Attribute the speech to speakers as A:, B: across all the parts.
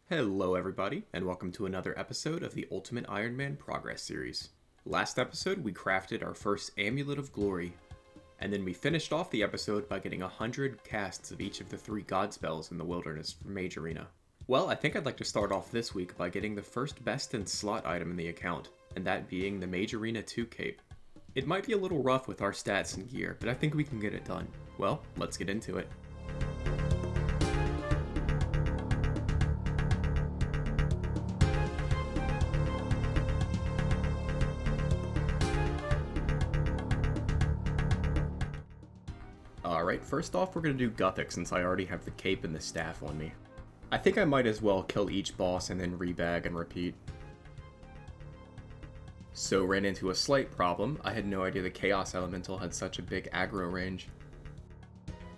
A: Hello everybody, and welcome to another episode of the Ultimate Iron Man Progress Series. Last episode we crafted our first Amulet of Glory, and then we finished off the episode by getting 100 casts of each of the 3 god spells in the wilderness from Mage Arena. Well, I think I'd like to start off this week by getting the first best in slot item in the account, and that being the Mage Arena 2 cape. It might be a little rough with our stats and gear, but I think we can get it done. Well, let's get into it. Alright, first off we're going to do Gothic since I already have the cape and the staff on me. I think I might as well kill each boss and then rebag and repeat. So ran into a slight problem. I had no idea the Chaos Elemental had such a big aggro range.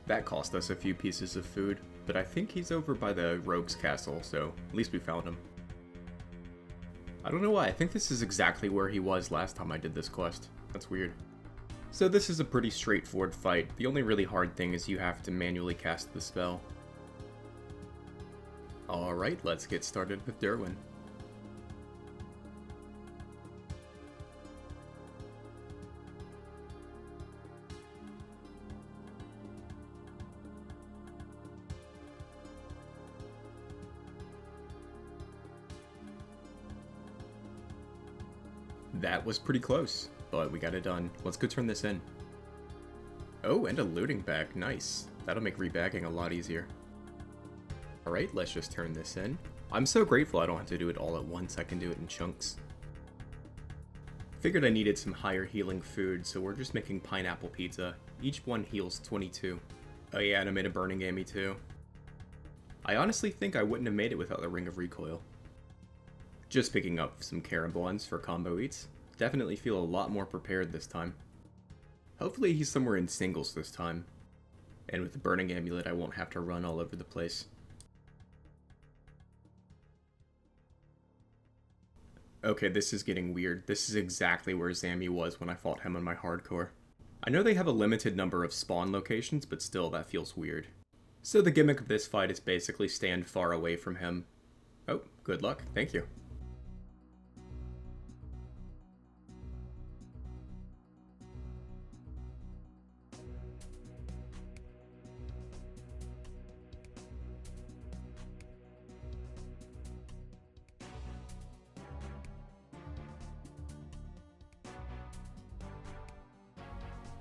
A: That cost us a few pieces of food, but I think he's over by the Rogue's Castle, so at least we found him. I don't know why, I think this is exactly where he was last time I did this quest. That's weird. So this is a pretty straightforward fight. The only really hard thing is you have to manually cast the spell. Alright, let's get started with Derwin. That was pretty close, but we got it done. Let's go turn this in. Oh, and a looting bag. Nice. That'll make rebagging a lot easier. Alright, let's just turn this in. I'm so grateful I don't have to do it all at once. I can do it in chunks. Figured I needed some higher healing food, so we're just making pineapple pizza. Each one heals 22. Oh yeah, and I made a burning gammy too. I honestly think I wouldn't have made it without the Ring of Recoil. Just picking up some Carambons for combo eats. Definitely feel a lot more prepared this time. Hopefully he's somewhere in singles this time. And with the Burning Amulet I won't have to run all over the place. Okay, this is getting weird. This is exactly where Zammy was when I fought him on my hardcore. I know they have a limited number of spawn locations, but still that feels weird. So the gimmick of this fight is basically stand far away from him. Oh, good luck. Thank you.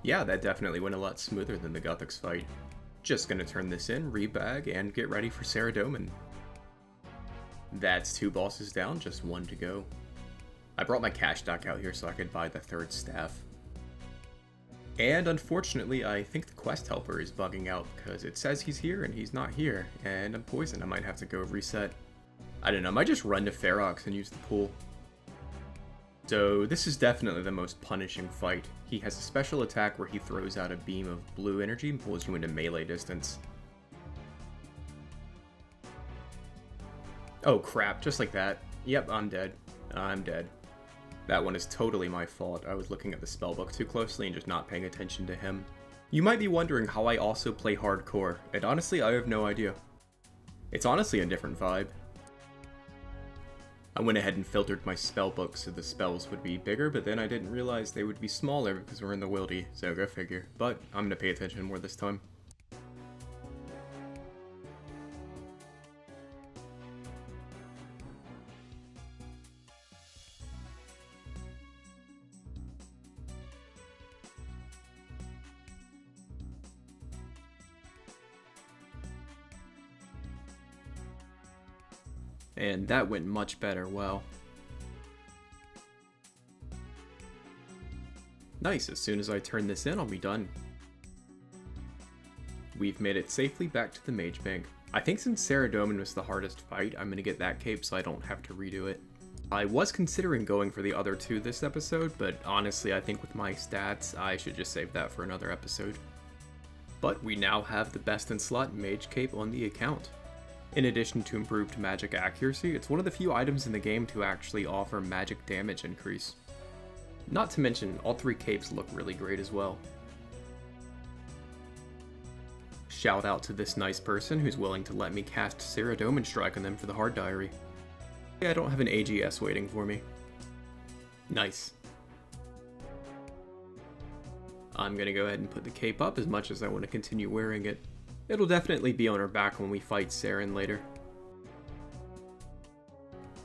A: Yeah, that definitely went a lot smoother than the Gothic's fight. Just gonna turn this in, rebag, and get ready for Saradomin. That's 2 bosses down, just 1 to go. I brought my cash stack out here so I could buy the 3rd staff. And unfortunately, I think the quest helper is bugging out because it says he's here and he's not here, and I'm poisoned. I might have to go reset. I don't know, I might just run to Ferox and use the pool. So this is definitely the most punishing fight. He has a special attack where he throws out a beam of blue energy and pulls you into melee distance. Oh crap, just like that. Yep, I'm dead. I'm dead. That one is totally my fault. I was looking at the spellbook too closely and just not paying attention to him. You might be wondering how I also play hardcore, and honestly I have no idea. It's honestly a different vibe. I went ahead and filtered my spellbook so the spells would be bigger, but then I didn't realize they would be smaller because we're in the wildy, so go figure. But I'm gonna pay attention more this time. And that went much better, wow. Nice, as soon as I turn this in, I'll be done. We've made it safely back to the Mage Bank. I think since Saradomin was the hardest fight, I'm gonna get that cape so I don't have to redo it. I was considering going for the other 2 this episode, but honestly I think with my stats, I should just save that for another episode. But we now have the best in slot Mage cape on the account. In addition to improved magic accuracy, it's one of the few items in the game to actually offer magic damage increase. Not to mention, all 3 capes look really great as well. Shout out to this nice person who's willing to let me cast Saradomin Strike on them for the hard diary. Yeah, I don't have an AGS waiting for me. Nice. I'm gonna go ahead and put the cape up as much as I want to continue wearing it. It'll definitely be on her back when we fight Saren later.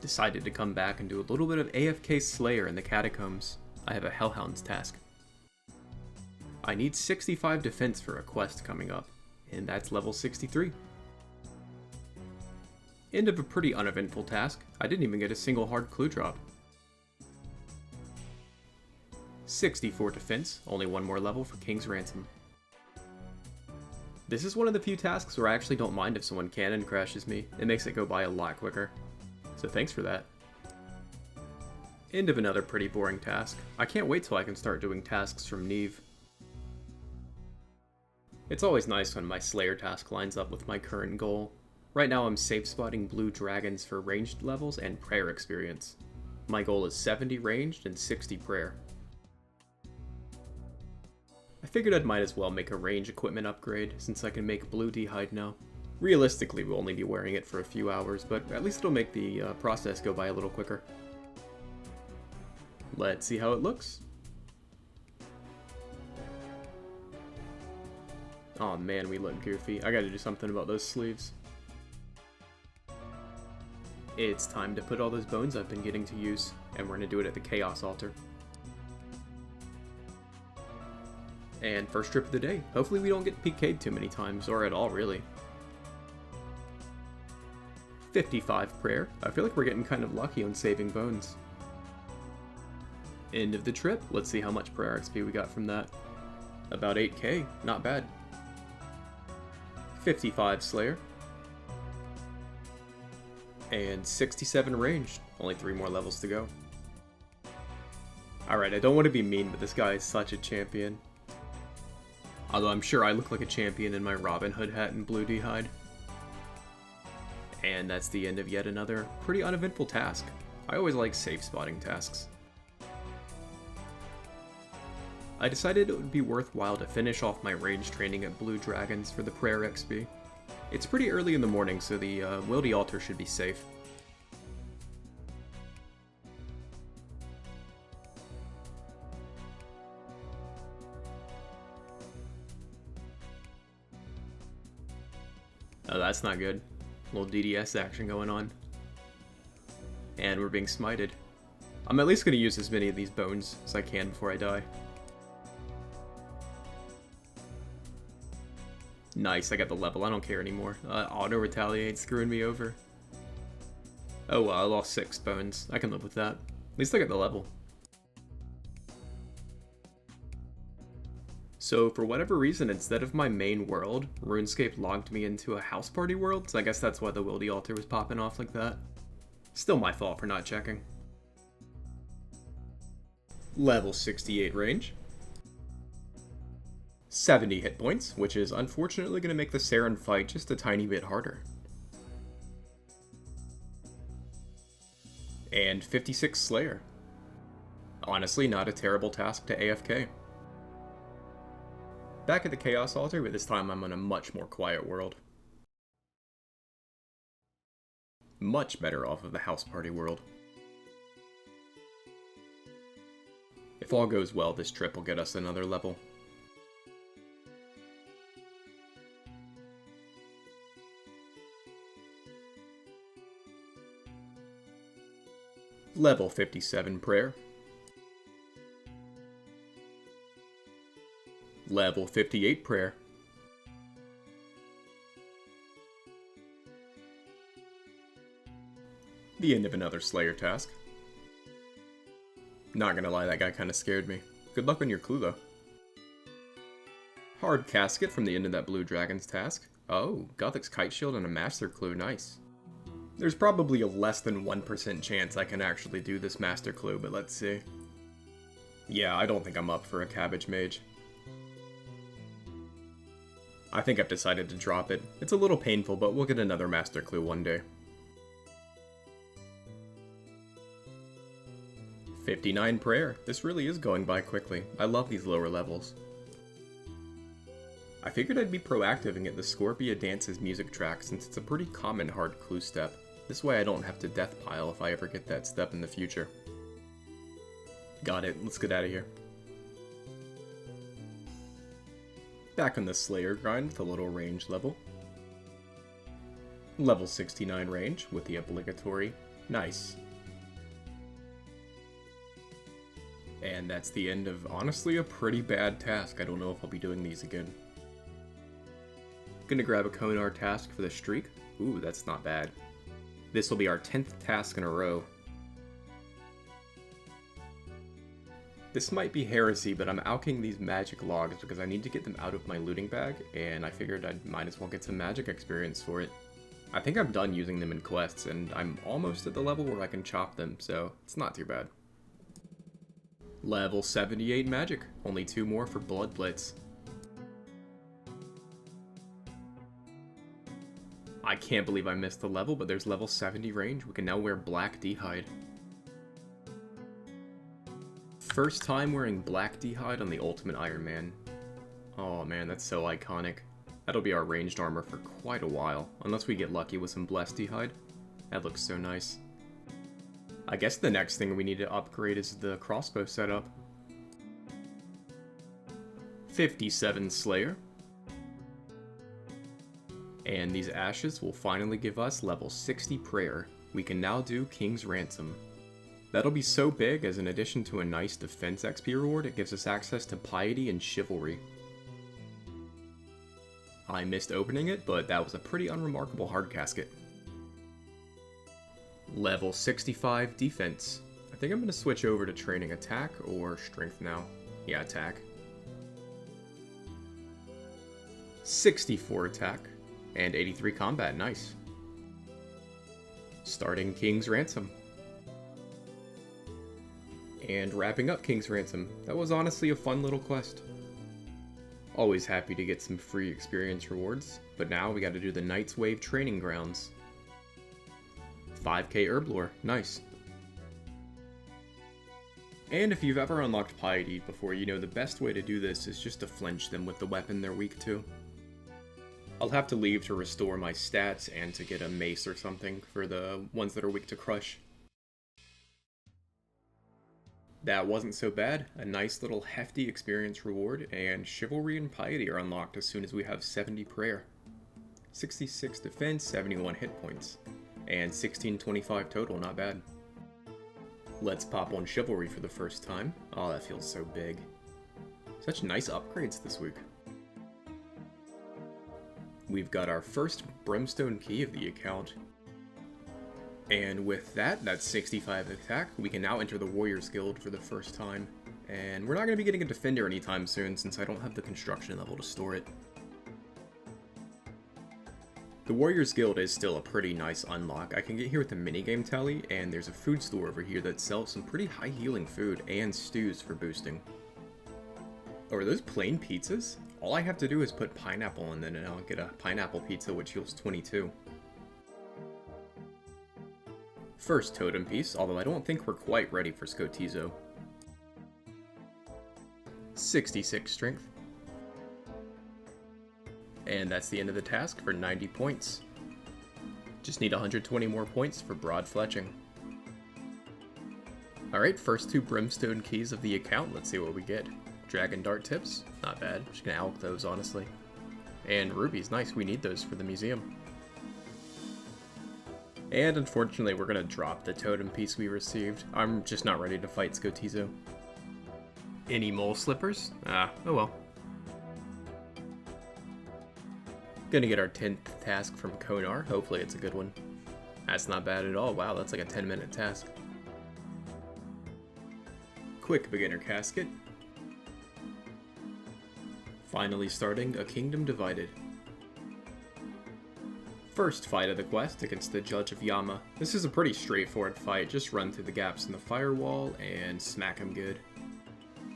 A: Decided to come back and do a little bit of AFK Slayer in the Catacombs. I have a Hellhound's task. I need 65 defense for a quest coming up, and that's level 63. End of a pretty uneventful task. I didn't even get a single hard clue drop. 64 defense, only one more level for King's Ransom. This is one of the few tasks where I actually don't mind if someone cannon crashes me. It makes it go by a lot quicker. So thanks for that. End of another pretty boring task. I can't wait till I can start doing tasks from Neve. It's always nice when my Slayer task lines up with my current goal. Right now I'm safe spotting blue dragons for ranged levels and prayer experience. My goal is 70 ranged and 60 prayer. I figured I might as well make a range equipment upgrade, since I can make blue d'hide now. Realistically, we'll only be wearing it for a few hours, but at least it'll make the process go by a little quicker. Let's see how it looks. Oh man, we look goofy. I gotta do something about those sleeves. It's time to put all those bones I've been getting to use, and we're gonna do it at the Chaos Altar. And first trip of the day. Hopefully we don't get PK'd too many times, or at all really. 55 prayer. I feel like we're getting kind of lucky on saving bones. End of the trip. Let's see how much prayer XP we got from that. About 8k. Not bad. 55 Slayer. And 67 ranged. Only 3 more levels to go. Alright, I don't want to be mean, but this guy is such a champion. Although I'm sure I look like a champion in my Robin Hood hat and blue d'hide. And that's the end of yet another pretty uneventful task. I always like safe spotting tasks. I decided it would be worthwhile to finish off my range training at Blue Dragons for the prayer XP. It's pretty early in the morning, so the Wildy Altar should be safe. Oh, that's not good. A little DDS action going on. And we're being smited. I'm at least going to use as many of these bones as I can before I die. Nice, I got the level. I don't care anymore. Auto-retaliate screwing me over. Oh well, I lost 6 bones. I can live with that. At least I got the level. So for whatever reason, instead of my main world, Runescape logged me into a house party world, so I guess that's why the Wildy Altar was popping off like that. Still my fault for not checking. Level 68 range. 70 hit points, which is unfortunately going to make the Saren fight just a tiny bit harder. And 56 Slayer. Honestly, not a terrible task to AFK. Back at the Chaos Altar, but this time I'm on a much more quiet world. Much better off of the house party world. If all goes well, this trip will get us another level. Level 57 prayer. Level 58 prayer. The end of another Slayer task. Not gonna lie, that guy kinda scared me. Good luck on your clue though. Hard casket from the end of that Blue Dragon's task. Oh, Gothic's Kite Shield and a Master Clue, nice. There's probably a less than 1% chance I can actually do this Master Clue, but let's see. Yeah, I don't think I'm up for a Cabbage Mage. I think I've decided to drop it. It's a little painful, but we'll get another Master Clue one day. 59 prayer. This really is going by quickly. I love these lower levels. I figured I'd be proactive and get the Scorpia Dance's music track since it's a pretty common hard clue step. This way I don't have to death pile if I ever get that step in the future. Got it, let's get out of here. Back on the Slayer grind with a little range level. Level 69 range with the obligatory. Nice. And that's the end of, honestly, a pretty bad task. I don't know if I'll be doing these again. Gonna grab a Konar task for the streak. Ooh, that's not bad. This will be our 10th task in a row. This might be heresy, but I'm alching these magic logs because I need to get them out of my looting bag, and I figured I might as well get some magic experience for it. I think I'm done using them in quests, and I'm almost at the level where I can chop them, so it's not too bad. Level 78 magic, only 2 more for blood plates. I can't believe I missed the level, but there's level 70 range. We can now wear black d'hide. First time wearing black d'hide on the Ultimate Iron Man. Oh man, that's so iconic. That'll be our ranged armor for quite a while, unless we get lucky with some blessed d'hide. That looks so nice. I guess the next thing we need to upgrade is the crossbow setup. 57 Slayer. And these ashes will finally give us level 60 prayer. We can now do King's Ransom. That'll be so big, as in addition to a nice defense XP reward, it gives us access to piety and chivalry. I missed opening it, but that was a pretty unremarkable hard casket. Level 65 defense. I think I'm going to switch over to training attack or strength now. Yeah, attack. 64 attack. And 83 combat, nice. Starting King's Ransom. And wrapping up King's Ransom. That was honestly a fun little quest. Always happy to get some free experience rewards, but now we gotta do the Knight's Wave Training Grounds. 5k Herblore, nice. And if you've ever unlocked Piety before, you know the best way to do this is just to flinch them with the weapon they're weak to. I'll have to leave to restore my stats and to get a mace or something for the ones that are weak to crush. That wasn't so bad. A nice little hefty experience reward, and Chivalry and Piety are unlocked as soon as we have 70 prayer. 66 defense, 71 hit points, and 1625 total, not bad. Let's pop on Chivalry for the first time. Oh, that feels so big. Such nice upgrades this week. We've got our first Brimstone key of the account. And with that, that's 65 attack, we can now enter the Warriors Guild for the first time. And we're not going to be getting a Defender anytime soon since I don't have the construction level to store it. The Warriors Guild is still a pretty nice unlock. I can get here with the minigame tally, and there's a food store over here that sells some pretty high healing food and stews for boosting. Oh, are those plain pizzas? All I have to do is put pineapple in them and I'll get a pineapple pizza which heals 22. First totem piece, although I don't think we're quite ready for Scotizo. 66 strength. And that's the end of the task for 90 points. Just need 120 more points for broad fletching. Alright, first 2 Brimstone keys of the account, let's see what we get. Dragon Dart tips, not bad, just gonna alch those honestly. And rubies, nice, we need those for the museum. And unfortunately we're gonna drop the totem piece we received. I'm just not ready to fight Scotizo. Any mole slippers? Oh well. Gonna get our 10th task from Konar, hopefully it's a good one. That's not bad at all, wow, that's like a 10-minute task. Quick beginner casket. Finally starting A Kingdom Divided. First fight of the quest against the Judge of Yama. This is a pretty straightforward fight, just run through the gaps in the firewall and smack him good.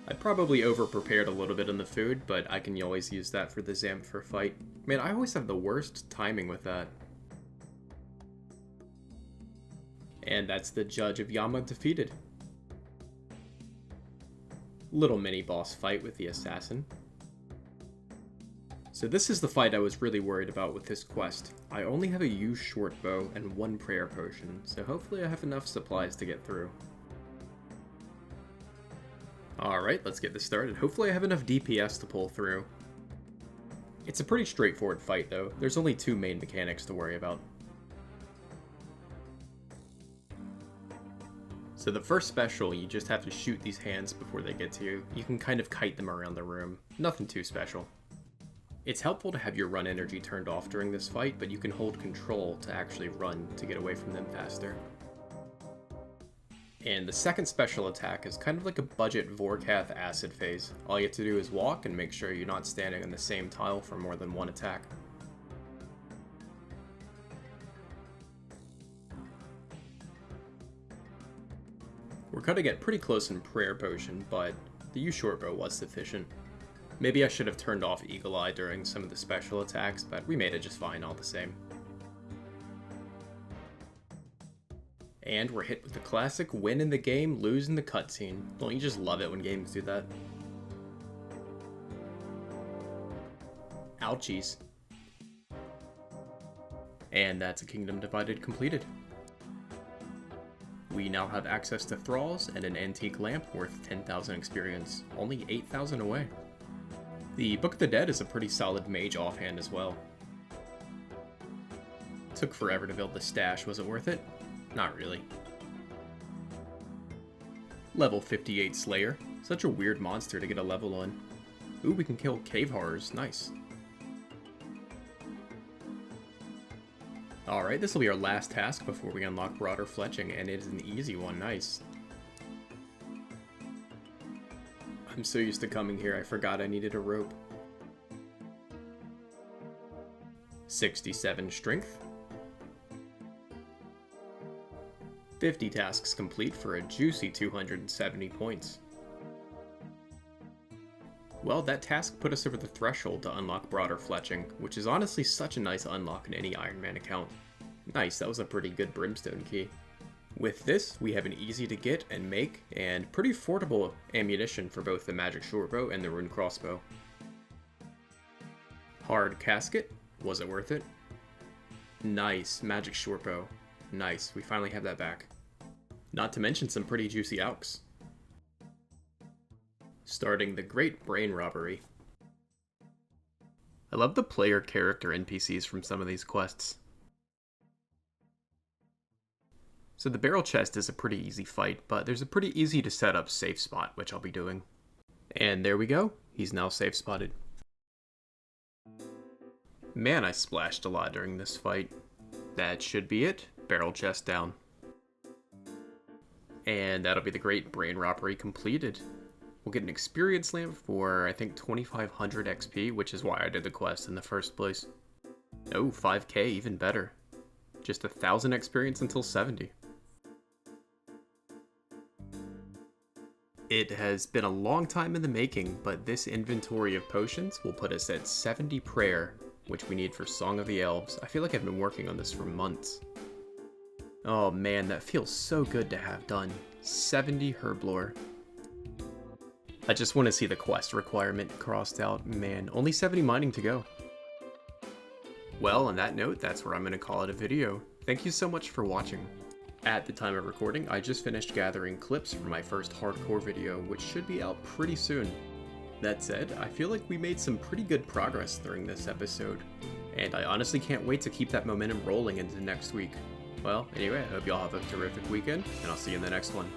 A: I probably over-prepared a little bit on the food, but I can always use that for the Zamfir fight. Man, I always have the worst timing with that. And that's the Judge of Yama defeated. Little mini-boss fight with the assassin. So this is the fight I was really worried about with this quest. I only have a U short bow and 1 prayer potion, so hopefully I have enough supplies to get through. Alright, let's get this started. Hopefully I have enough DPS to pull through. It's a pretty straightforward fight though. There's only 2 main mechanics to worry about. So the first special, you just have to shoot these hands before they get to you. You can kind of kite them around the room. Nothing too special. It's helpful to have your run energy turned off during this fight, but you can hold control to actually run to get away from them faster. And the second special attack is kind of like a budget Vorkath acid phase. All you have to do is walk and make sure you're not standing on the same tile for more than 1 attack. We're gonna get pretty close in prayer potion, but the U shortbow was sufficient. Maybe I should have turned off Eagle Eye during some of the special attacks, but we made it just fine all the same. And we're hit with the classic win in the game, lose in the cutscene. Don't you just love it when games do that? Ouchies. And that's a Kingdom Divided completed. We now have access to Thralls and an antique lamp worth 10,000 experience, only 8,000 away. The Book of the Dead is a pretty solid mage offhand as well. Took forever to build the stash, was it worth it? Not really. Level 58 Slayer, such a weird monster to get a level on. Ooh, we can kill cave horrors, nice. Alright, this will be our last task before we unlock Broader Fletching, and it is an easy one, nice. I'm so used to coming here, I forgot I needed a rope. 67 strength. 50 tasks complete for a juicy 270 points. Well, that task put us over the threshold to unlock Broader Fletching, which is honestly such a nice unlock in any Iron Man account. Nice, that was a pretty good Brimstone key. With this, we have an easy to get and make, and pretty affordable ammunition for both the Magic Shortbow and the Rune Crossbow. Hard Casket, was it worth it? Nice, Magic Shortbow. Nice, we finally have that back. Not to mention some pretty juicy alks. Starting the Great Brain Robbery. I love the player character NPCs from some of these quests. So the barrel chest is a pretty easy fight, but there's a pretty easy to set up safe spot, which I'll be doing. And there we go, he's now safe spotted. Man, I splashed a lot during this fight. That should be it, barrel chest down. And that'll be the Great Brain Robbery completed. We'll get an experience lamp for, I think, 2500 XP, which is why I did the quest in the first place. Oh, 5k, even better. Just 1000 experience until 70. It has been a long time in the making, but this inventory of potions will put us at 70 prayer, which we need for Song of the Elves. I feel like I've been working on this for months. Oh man, that feels so good to have done. 70 herblore. I just want to see the quest requirement crossed out. Man, only 70 mining to go. Well, on that note, that's where I'm going to call it a video. Thank you so much for watching. At the time of recording, I just finished gathering clips for my first hardcore video, which should be out pretty soon. That said, I feel like we made some pretty good progress during this episode, and I honestly can't wait to keep that momentum rolling into next week. Well, anyway, I hope y'all have a terrific weekend, and I'll see you in the next one.